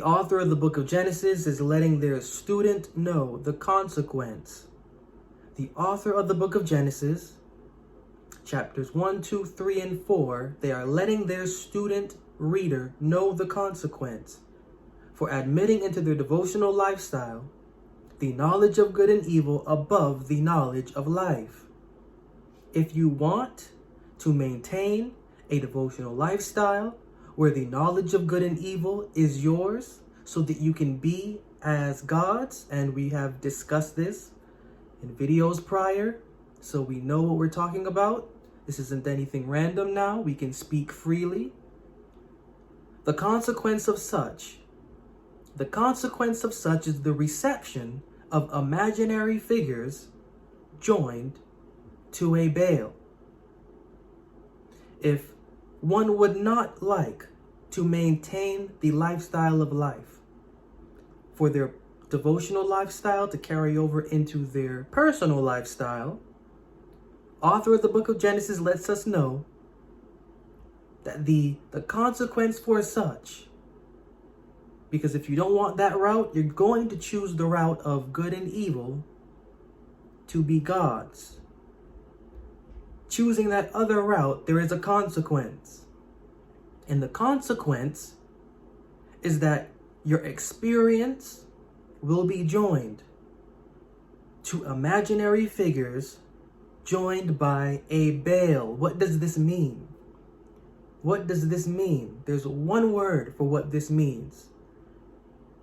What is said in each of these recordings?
author of the book of Genesis is letting their student know the consequence. The author of the book of Genesis, chapters 1, 2, 3, and 4, they are letting their student reader know the consequence for admitting into their devotional lifestyle the knowledge of good and evil above the knowledge of life. If you want to maintain a devotional lifestyle where the knowledge of good and evil is yours so that you can be as gods, and we have discussed this in videos prior, so we know what we're talking about. This isn't anything random now. We can speak freely. The consequence of such is the reception of imaginary figures joined to a Baal. If one would not like to maintain the lifestyle of life, for their devotional lifestyle to carry over into their personal lifestyle, author of the book of Genesis lets us know that the consequence for such, because if you don't want that route, you're going to choose the route of good and evil to be gods. Choosing that other route, there is a consequence. And the consequence is that your experience will be joined to imaginary figures joined by a Baal. What does this mean? What does this mean? There's one word for what this means.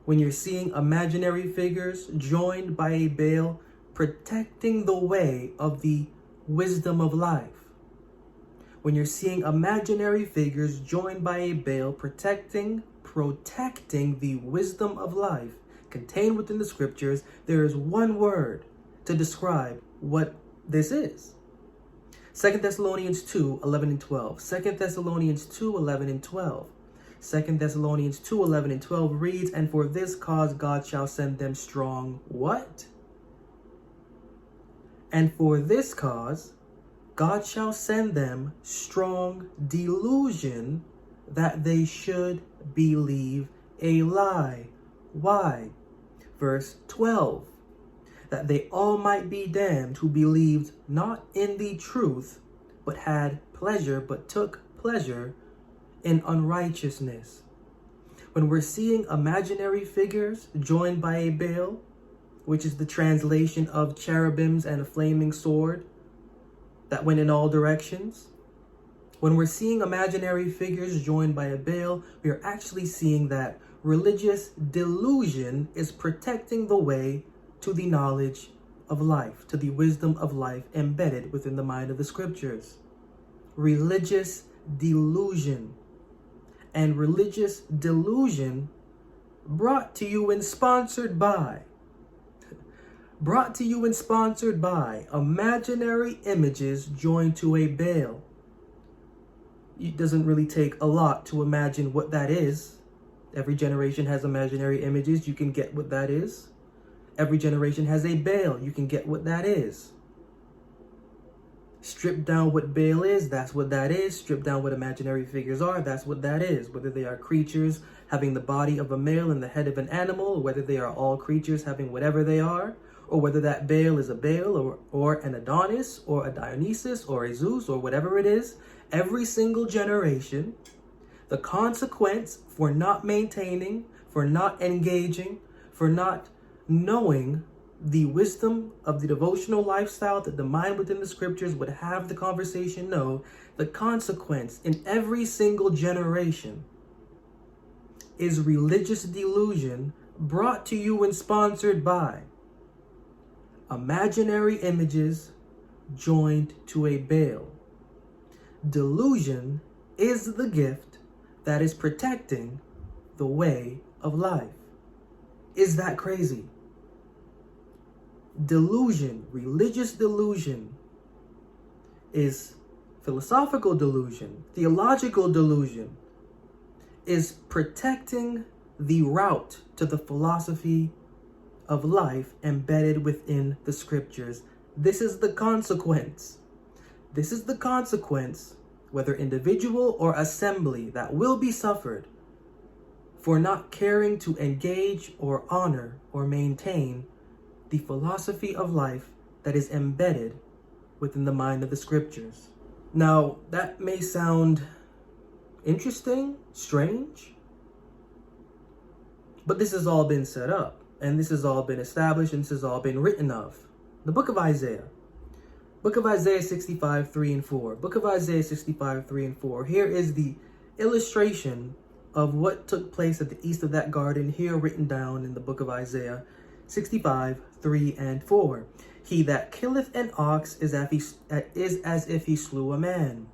When you're seeing imaginary figures joined by a Baal, protecting the way of the wisdom of life. When you're seeing imaginary figures joined by a Baal, protecting the wisdom of life contained within the scriptures, there is one word to describe what this is. 2 Thessalonians 2, 11 and 12. 2 Thessalonians 2, 11 and 12. 2 Thessalonians 2, 11 and 12 reads, "And for this cause God shall send them strong" what? "And for this cause God shall send them strong delusion, that they should believe a lie." Why? Verse 12. "That they all might be damned who believed not in the truth, but took pleasure in unrighteousness." When we're seeing imaginary figures joined by a Baal, which is the translation of cherubims and a flaming sword that went in all directions, when we're seeing imaginary figures joined by a Baal, we are actually seeing that religious delusion is protecting the way to the knowledge of life, to the wisdom of life embedded within the mind of the scriptures. Religious delusion. And religious delusion brought to you and sponsored by imaginary images joined to a Baal. It doesn't really take a lot to imagine what that is. Every generation has imaginary images. You can get what that is. Every generation has a Baal. You can get what that is. Strip down what Baal is, that's what that is. Strip down what imaginary figures are, that's what that is. Whether they are creatures having the body of a male and the head of an animal, or whether they are all creatures having whatever they are, or whether that Baal is a Baal or an Adonis or a Dionysus or a Zeus or whatever it is, every single generation, the consequence for not maintaining, for not engaging, for not knowing the wisdom of the devotional lifestyle that the mind within the scriptures would have the conversation know, the consequence in every single generation is religious delusion brought to you and sponsored by imaginary images joined to a Baal. Delusion is the gift that is protecting the way of life. Is that crazy? Delusion, religious delusion, is philosophical delusion, theological delusion, is protecting the route to the philosophy of life embedded within the scriptures. This is the consequence. This is the consequence, whether individual or assembly, that will be suffered for not caring to engage or honor or maintain the philosophy of life that is embedded within the mind of the scriptures. Now, that may sound interesting, strange, but this has all been set up, and this has all been established, and this has all been written of. The book of Isaiah. Book of Isaiah 65, 3 and 4. Book of Isaiah 65, 3 and 4. Here is the illustration of what took place at the east of that garden, here written down in the book of Isaiah 65, 3 and 4. He that killeth an ox is as if he slew a man.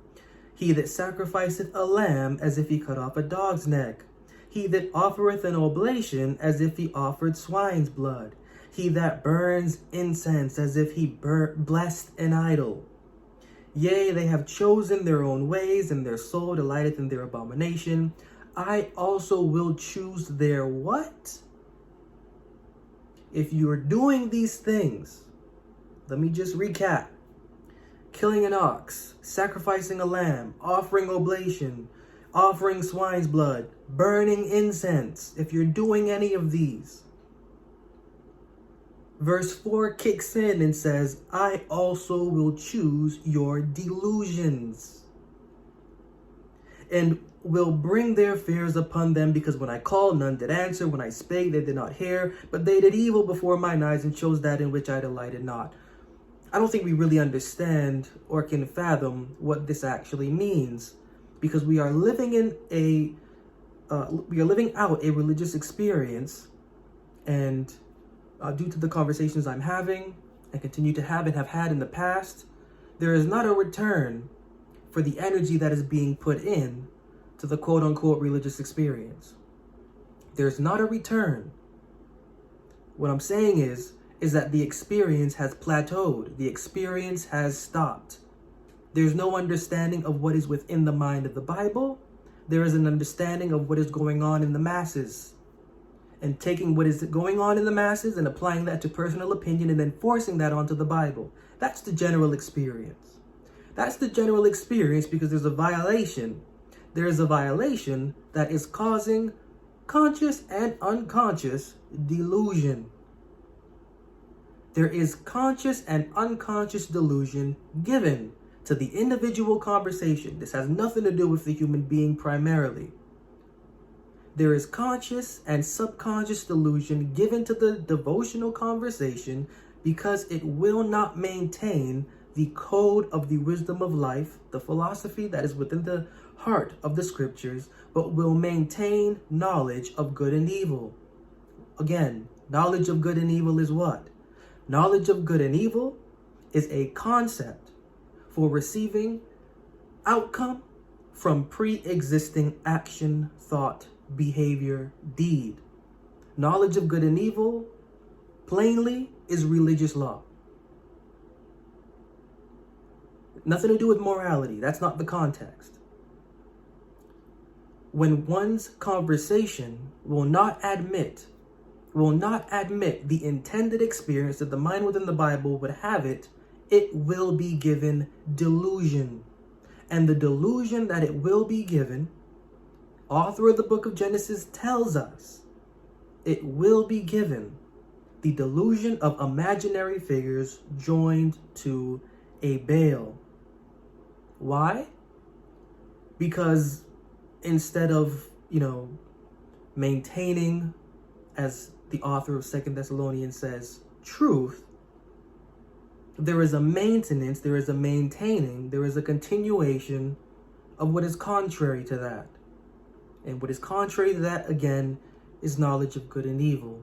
He that sacrificeth a lamb as if he cut off a dog's neck. He that offereth an oblation as if he offered swine's blood. He that burns incense as if he blessed an idol. Yea, they have chosen their own ways, and their soul delighteth in their abomination. I also will choose their what? If you are doing these things, let me just recap. Killing an ox, sacrificing a lamb, offering oblation, offering swine's blood, burning incense. If you're doing any of these, verse 4 kicks in and says, I also will choose your delusions, and will bring their fears upon them, because when I called, none did answer. When I spake, they did not hear. But they did evil before mine eyes, and chose that in which I delighted not. I don't think we really understand or can fathom what this actually means, because we are living out a religious experience, and due to the conversations I'm having and continue to have and have had in the past, there is not a return for the energy that is being put in to the quote-unquote religious experience. There's not a return. What I'm saying is that the experience has plateaued. The experience has stopped. There's no understanding of what is within the mind of the Bible. There is an understanding of what is going on in the masses. And taking what is going on in the masses and applying that to personal opinion and then forcing that onto the Bible. That's the general experience. That's the general experience, because there's a violation. There is a violation that is causing conscious and unconscious delusion. There is conscious and unconscious delusion given to the individual conversation. This has nothing to do with the human being primarily. There is conscious and subconscious delusion given to the devotional conversation, because it will not maintain the code of the wisdom of life, the philosophy that is within the heart of the scriptures, but will maintain knowledge of good and evil. Again, knowledge of good and evil is what? Knowledge of good and evil is a concept for receiving outcome from pre-existing action, thought, behavior, deed. Knowledge of good and evil, plainly, is religious law. Nothing to do with morality. That's not the context. When one's conversation will not admit the intended experience that the mind within the Bible would have it, it will be given delusion. And the delusion that it will be given, author of the book of Genesis tells us, it will be given the delusion of imaginary figures joined to a Baal. Why? Because instead of, maintaining, as the author of 2 Thessalonians says, truth, there is a maintenance, there is a maintaining, there is a continuation of what is contrary to that. And what is contrary to that, again, is knowledge of good and evil.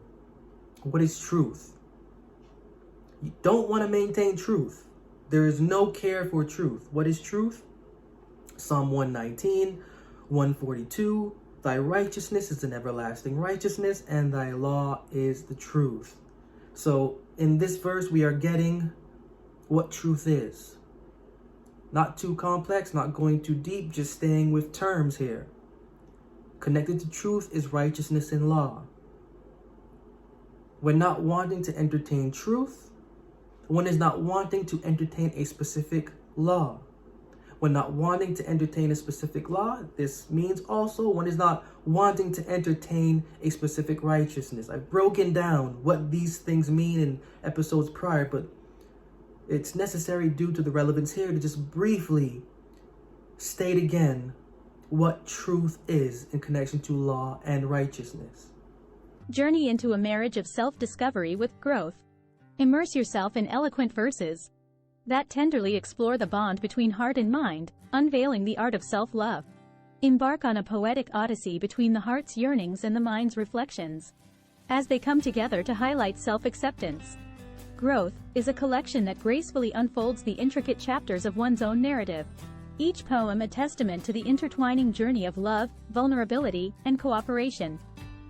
What is truth? You don't want to maintain truth. There is no care for truth. What is truth? Psalm 119, 142, thy righteousness is an everlasting righteousness, and thy law is the truth. So in this verse, we are getting what truth is. Not too complex, not going too deep, just staying with terms here. Connected to truth is righteousness and law. When not wanting to entertain truth, one is not wanting to entertain a specific law. when not wanting to entertain a specific law, this means also one is not wanting to entertain a specific righteousness. I've broken down what these things mean in episodes prior, but it's necessary due to the relevance here to just briefly state again what truth is in connection to law and righteousness. Journey into a marriage of self-discovery with growth. Immerse yourself in eloquent verses that tenderly explore the bond between heart and mind, unveiling the art of self-love. Embark on a poetic odyssey between the heart's yearnings and the mind's reflections, as they come together to highlight self-acceptance. Growth is a collection that gracefully unfolds the intricate chapters of one's own narrative, each poem a testament to the intertwining journey of love, vulnerability, and cooperation.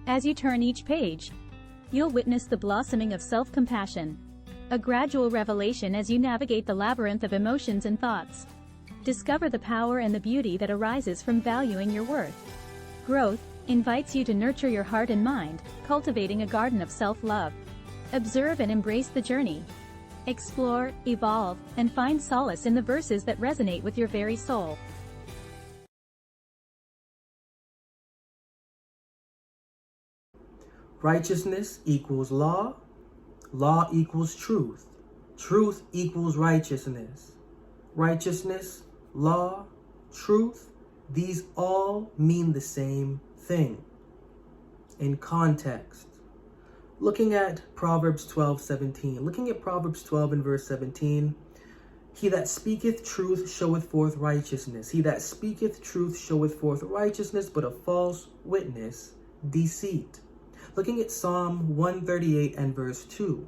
As you turn each page, you'll witness the blossoming of self-compassion, a gradual revelation as you navigate the labyrinth of emotions and thoughts. Discover the power and the beauty that arises from valuing your worth. Growth invites you to nurture your heart and mind, cultivating a garden of self-love. Observe and embrace the journey. Explore, evolve, and find solace in the verses that resonate with your very soul. Righteousness equals law. Law equals truth. Truth equals righteousness. Righteousness, law, truth, these all mean the same thing. In context, looking at Proverbs 12:17, looking at Proverbs 12 and verse 17, he that speaketh truth showeth forth righteousness. He that speaketh truth showeth forth righteousness, but a false witness deceit. Looking at Psalm 138 and verse 2.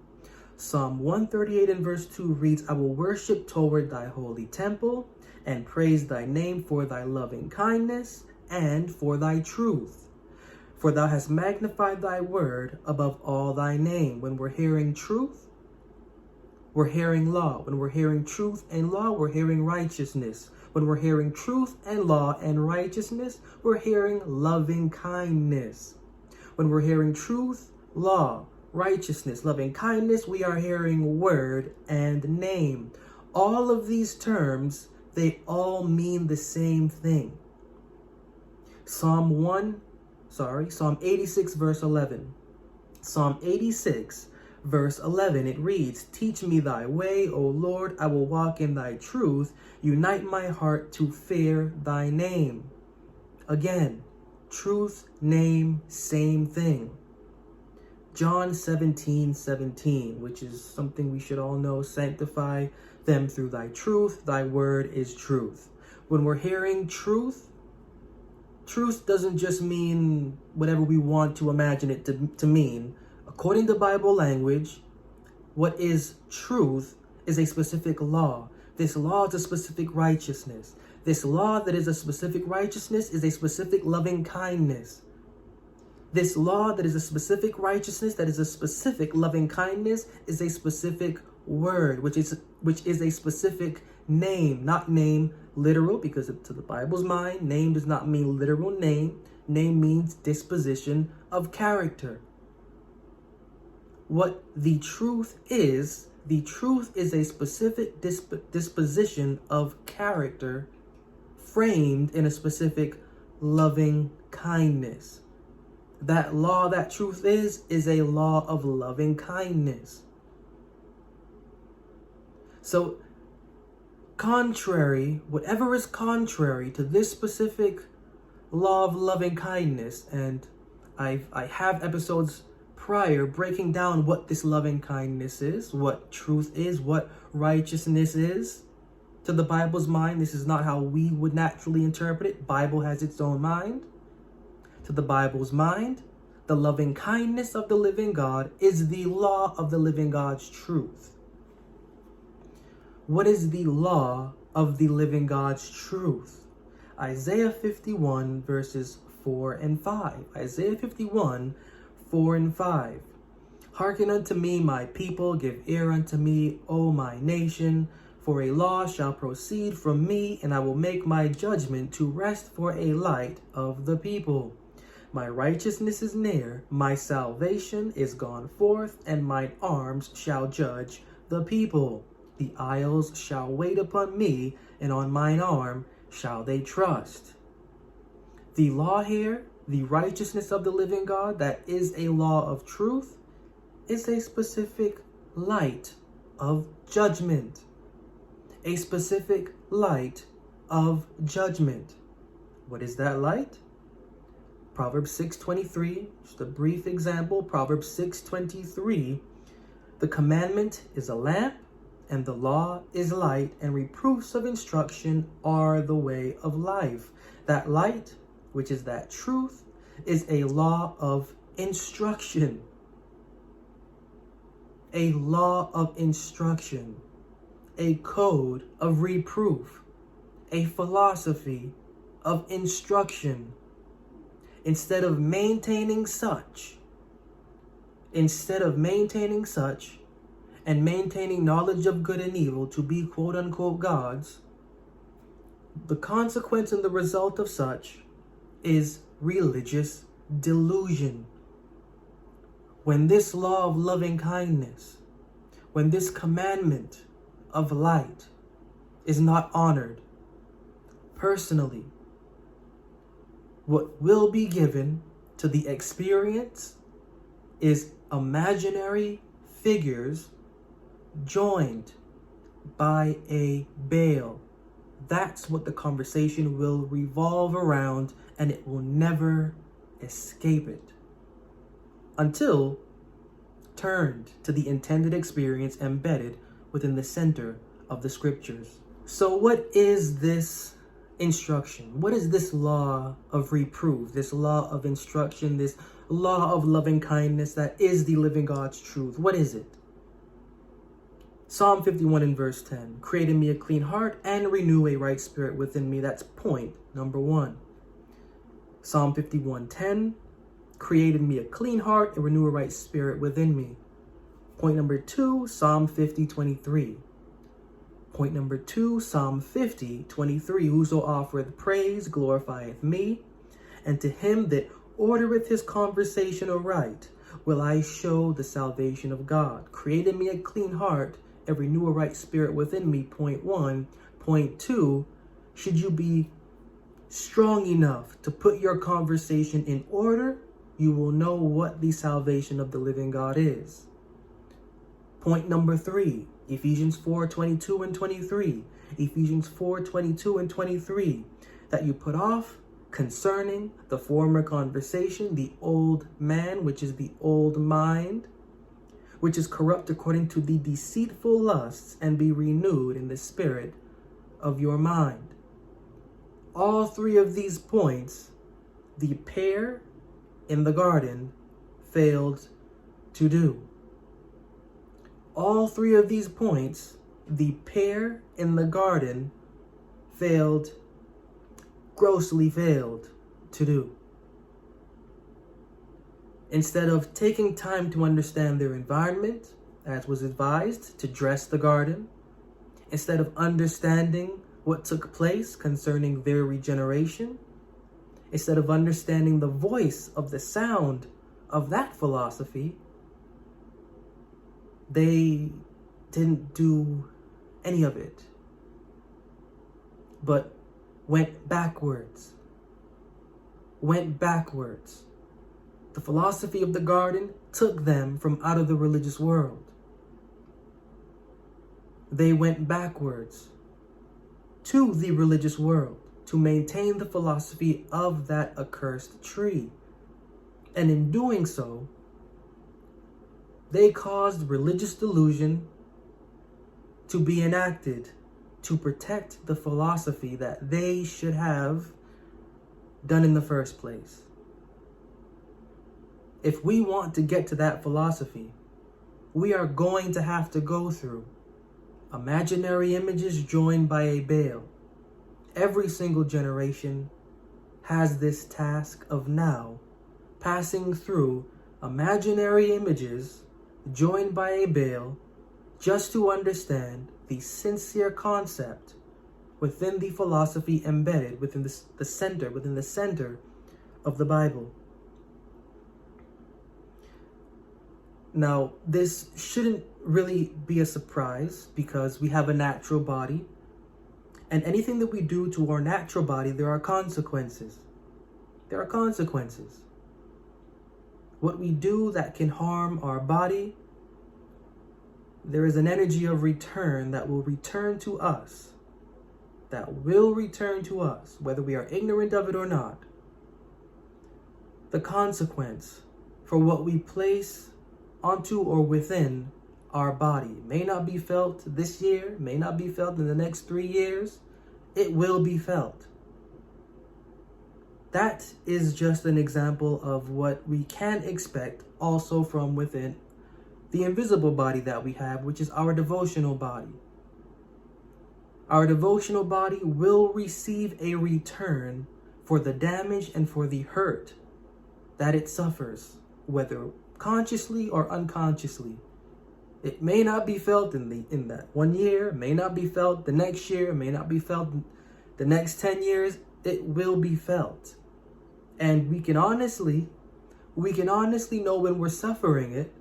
Psalm 138 and verse 2 reads, I will worship toward thy holy temple and praise thy name for thy loving kindness and for thy truth. For thou hast magnified thy word above all thy name. When we're hearing truth, we're hearing law. When we're hearing truth and law, we're hearing righteousness. When we're hearing truth and law and righteousness, we're hearing loving kindness. When we're hearing truth, law, righteousness, loving kindness, we are hearing word and name. All of these terms, they all mean the same thing. Psalm 86 verse 11. Psalm 86 verse 11, it reads, Teach me thy way, O Lord, I will walk in thy truth. Unite my heart to fear thy name. Again, truth, name, same thing. John 17:17, which is something we should all know. Sanctify them through thy truth. Thy word is truth. When we're hearing truth, truth doesn't just mean whatever we want to imagine it to mean. According to Bible language, what is truth is a specific law. This law is a specific righteousness. This law that is a specific righteousness is a specific loving kindness. This law that is a specific righteousness, that is a specific loving kindness, is a specific word, which is a specific name, not name literal, because to the Bible's mind, name does not mean literal name. Name means disposition of character. What the truth is a specific disposition of character framed in a specific loving kindness. That law, that truth is a law of loving kindness. So whatever is contrary to this specific law of loving kindness, and I have episodes prior breaking down what this loving kindness is, what truth is, what righteousness is. To the Bible's mind, this is not how we would naturally interpret it. Bible has its own mind. To the Bible's mind, the loving kindness of the living God is the law of the living God's truth. What is the law of the living God's truth? Isaiah 51 verses 4 and 5. Isaiah 51, 4 and 5. Hearken unto me, my people, give ear unto me, O my nation. For a law shall proceed from me, and I will make my judgment to rest for a light of the people. My righteousness is near, my salvation is gone forth, and mine arms shall judge the people. The isles shall wait upon me, and on mine arm shall they trust. The law here, the righteousness of the living God, that is a law of truth, is a specific light of judgment. A specific light of judgment. What is that light? Proverbs 6:23, just a brief example. Proverbs 6:23, the commandment is a lamp, and the law is light, and reproofs of instruction are the way of life. That light, which is that truth, is a law of instruction. A law of instruction. A code of reproof. A philosophy of instruction. Instead of maintaining such, and maintaining knowledge of good and evil to be quote-unquote gods, the consequence and the result of such is religious delusion. When this law of loving kindness, when this commandment of light is not honored personally, what will be given to the experience is imaginary figures joined by a Baal. That's what the conversation will revolve around, and it will never escape it until turned to the intended experience embedded within the center of the scriptures. So what is this instruction? What is this law of reproof, this law of instruction, this law of loving kindness that is the living God's truth? What is it? Psalm 51 and verse 10, create in me a clean heart and renew a right spirit within me. That's point number 1. Psalm 51:10, create in me a clean heart and renew a right spirit within me. Point number 2, Psalm 50:23. Point number 2, Psalm 50:23, whoso offereth praise glorifieth me, and to him that ordereth his conversation aright will I show the salvation of God. Create in me a clean heart and renew a right spirit within me. Point 1. Point 2, should you be strong enough to put your conversation in order, you will know what the salvation of the living God is. Point number 3, Ephesians 4:22 and 23. Ephesians 4:22 and 23. That you put off concerning the former conversation, the old man, which is the old mind, which is corrupt according to the deceitful lusts, and be renewed in the spirit of your mind. All 3 of these points, the pair in the garden failed to do. All 3 of these points, the pair in the garden grossly failed to do. Instead of taking time to understand their environment, as was advised, to dress the garden, instead of understanding what took place concerning their regeneration, instead of understanding the voice of the sound of that philosophy, they didn't do any of it, but went backwards. The philosophy of the garden took them from out of the religious world. They went backwards to the religious world to maintain the philosophy of that accursed tree. And in doing so, they caused religious delusion to be enacted to protect the philosophy that they should have done in the first place. If we want to get to that philosophy, we are going to have to go through imaginary images joined by a Baal. Every single generation has this task of now passing through imaginary images joined by a Baal just to understand the sincere concept within the philosophy embedded within the center of the Bible. Now, this shouldn't really be a surprise because we have a natural body. And anything that we do to our natural body, there are consequences. There are consequences. What we do that can harm our body, there is an energy of return that will return to us. That will return to us, whether we are ignorant of it or not. The consequence for what we place onto or within our body may not be felt this year, may not be felt in the next 3 years. It will be felt. That is just an example of what we can expect also from within the invisible body that we have, which is our devotional body. Our devotional body will receive a return for the damage and for the hurt that it suffers, whether consciously or unconsciously. It may not be felt in that 1 year, may not be felt the next year, may not be felt the next 10 years. It will be felt. And we can honestly know when we're suffering it,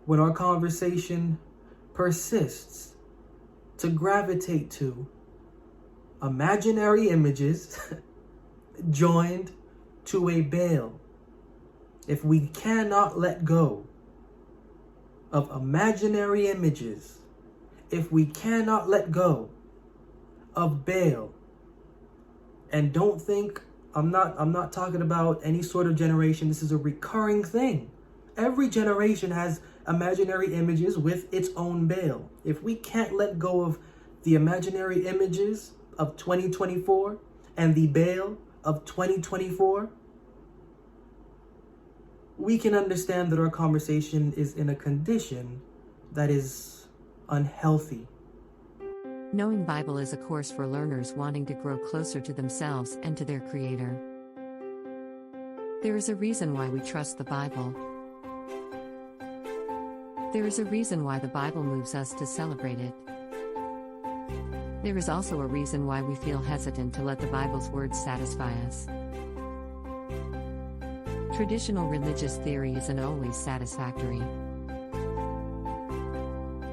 when our conversation persists to gravitate to imaginary images joined to a bale. If we cannot let go of imaginary images, if we cannot let go of Baal, and don't think I'm not talking about any sort of generation. This is a recurring thing. Every generation has imaginary images with its own Baal. If we can't let go of the imaginary images of 2024 and the Baal of 2024, we can understand that our conversation is in a condition that is unhealthy. Knowing Bible is a course for learners wanting to grow closer to themselves and to their Creator. There is a reason why we trust the Bible. There is a reason why the Bible moves us to celebrate it. There is also a reason why we feel hesitant to let the Bible's words satisfy us. Traditional religious theory isn't always satisfactory.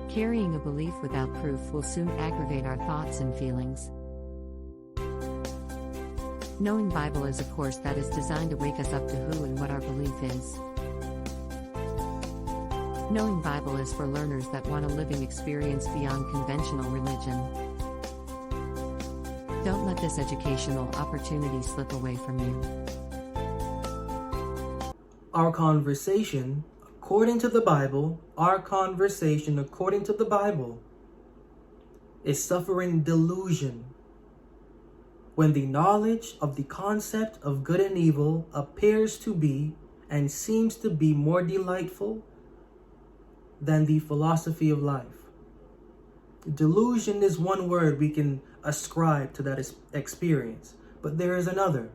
Carrying a belief without proof will soon aggravate our thoughts and feelings. Knowing Bible is a course that is designed to wake us up to who and what our belief is. Knowing Bible is for learners that want a living experience beyond conventional religion. Don't let this educational opportunity slip away from you. Our conversation, according to the Bible, is suffering delusion. When the knowledge of the concept of good and evil appears to be and seems to be more delightful than the philosophy of life. Delusion is one word we can ascribe to that experience, but there is another.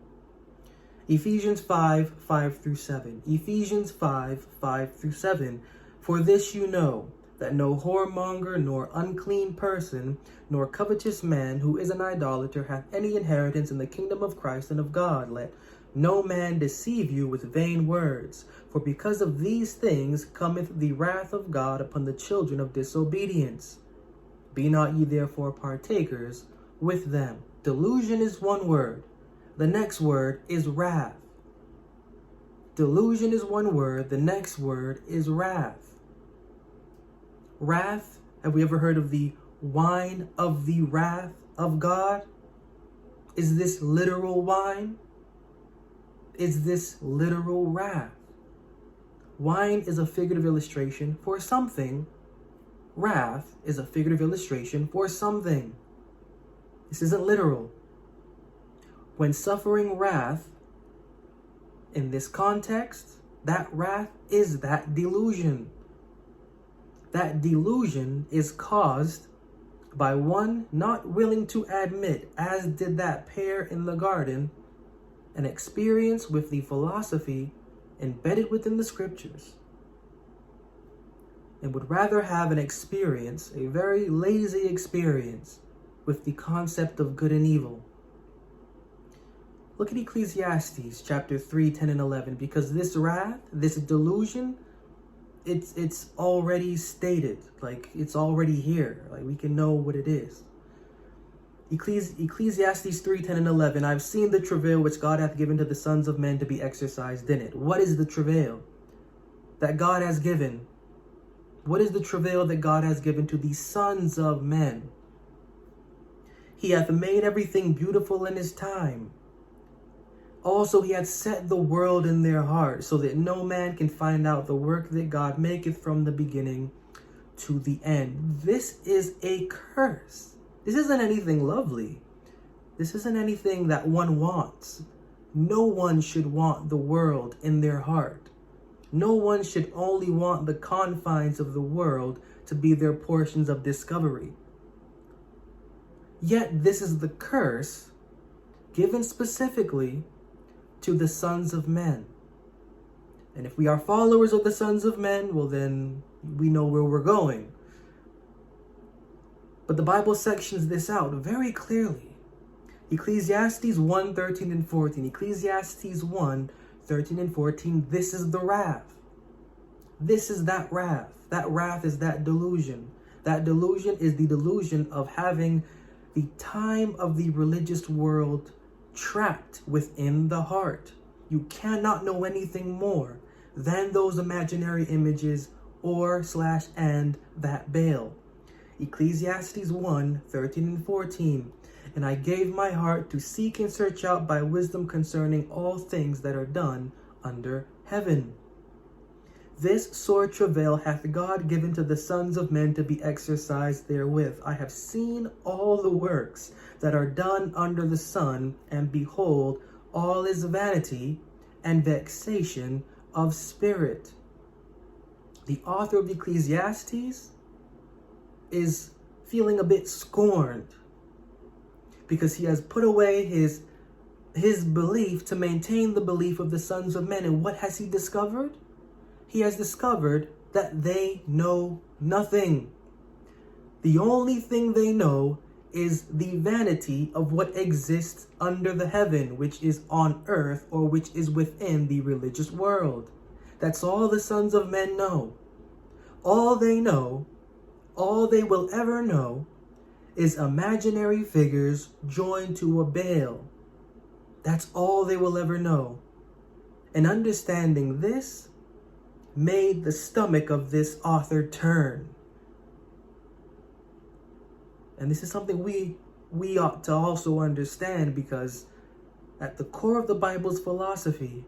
Ephesians 5:5-7. Ephesians 5:5-7. For this you know, that no whoremonger, nor unclean person, nor covetous man who is an idolater hath any inheritance in the kingdom of Christ and of God. Let no man deceive you with vain words. For because of these things cometh the wrath of God upon the children of disobedience. Be not ye therefore partakers with them. Delusion is one word. The next word is wrath. Delusion is one word. The next word is wrath. Wrath, have we ever heard of the wine of the wrath of God? Is this literal wine? Is this literal wrath? Wine is a figurative illustration for something. Wrath is a figurative illustration for something. This isn't literal. When suffering wrath, in this context, that wrath is that delusion. That delusion is caused by one not willing to admit, as did that pair in the garden, an experience with the philosophy embedded within the scriptures, and would rather have an experience, a very lazy experience, with the concept of good and evil. Look at Ecclesiastes chapter 3, 10, and 11, because this wrath, this delusion, it's already stated, like it's already here, like we can know what it is. Ecclesiastes 3:10 and 11. I've seen the travail which God hath given to the sons of men to be exercised in it. What is the travail that God has given? What is the travail that God has given to the sons of men? He hath made everything beautiful in his time. Also, he hath set the world in their heart, so that no man can find out the work that God maketh from the beginning to the end. This is a curse. This isn't anything lovely. This isn't anything that one wants. No one should want the world in their heart. No one should only want the confines of the world to be their portions of discovery. Yet this is the curse given specifically to the sons of men. And if we are followers of the sons of men, well then we know where we're going. But the Bible sections this out very clearly. Ecclesiastes 1:13 and 14. Ecclesiastes 1:13 and 14. This is the wrath. This is that wrath. That wrath is that delusion. That delusion is the delusion of having the time of the religious world trapped within the heart. You cannot know anything more than those imaginary images and that Baal. Ecclesiastes 1:13 and 14. And I gave my heart to seek and search out by wisdom concerning all things that are done under heaven. This sore travail hath God given to the sons of men to be exercised therewith. I have seen all the works that are done under the sun, and behold, all is vanity and vexation of spirit. The author of Ecclesiastes is feeling a bit scorned because he has put away his belief to maintain the belief of the sons of men. And what has he discovered? He has discovered that they know nothing. The only thing they know is the vanity of what exists under the heaven, which is on earth, or which is within the religious world. That's all the sons of men know. All they know, all they will ever know, is imaginary figures joined to a Baal. That's all they will ever know. And understanding this made the stomach of this author turn. And this is something we ought to also understand, because at the core of the Bible's philosophy,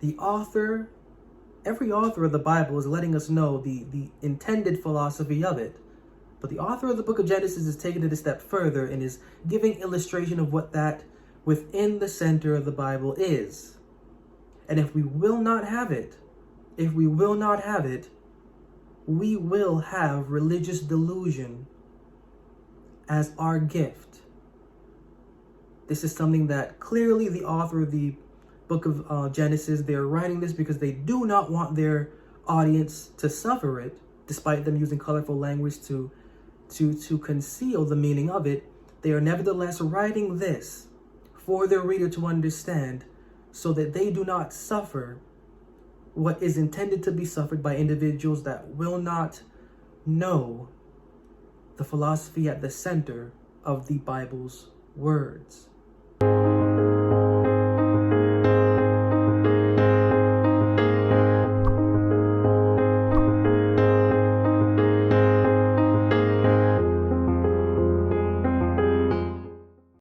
every author of the Bible is letting us know the intended philosophy of it. But the author of the book of Genesis is taking it a step further and is giving illustration of what that within the center of the Bible is. And if we will not have it, we will have religious delusion as our gift. This is something that clearly the author of the book of Genesis, they're writing this because they do not want their audience to suffer it, despite them using colorful language to conceal the meaning of it. They are nevertheless writing this for their reader to understand, so that they do not suffer what is intended to be suffered by individuals that will not know the philosophy at the center of the Bible's words.